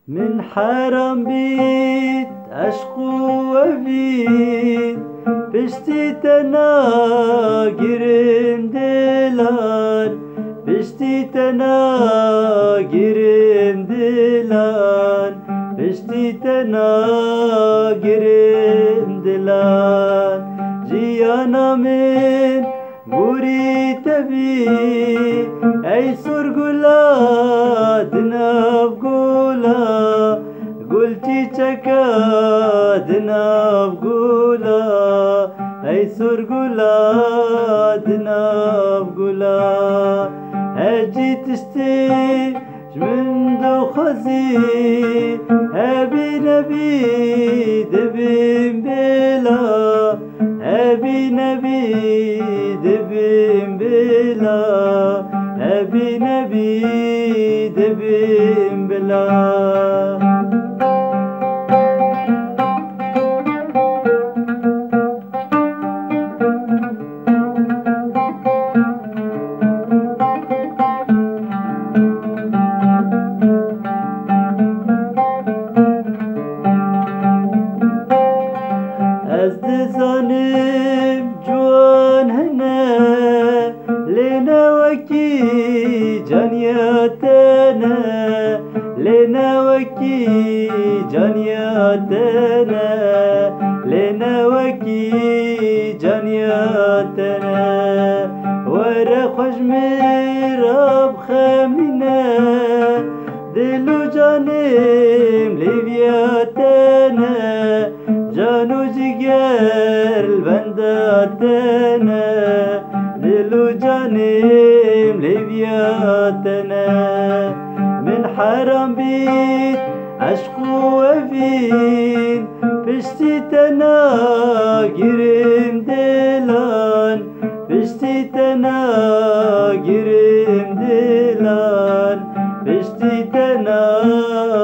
من حرام بيت عشق وفيد بشتي تناقرن دلال بشتي تناقرن دلال بشتي تناقرن دلال جيانا من بوري تبي اي سرقلا دنافقولا قلتي تكاد نافقولا اي سرقلا دنافقولا هجي تشتي من دو خزي هبي نبي دبين بلا هبي نبي دبين بلا هبي نبي دبين بلا از دزانم جوان هنه لینا وکی جانیاتنه لینا وکی جانیاتنه لینا وکی جانیاتنه ورا خوش میراب خمینه دلو جانم لیویاتنه جانو جگر بنداتنا دلو جانم لبياتنا من حرام بيت عشق وفين بشتي تناقرم دلان بشتي تناقرم دلان بشتي تناقرم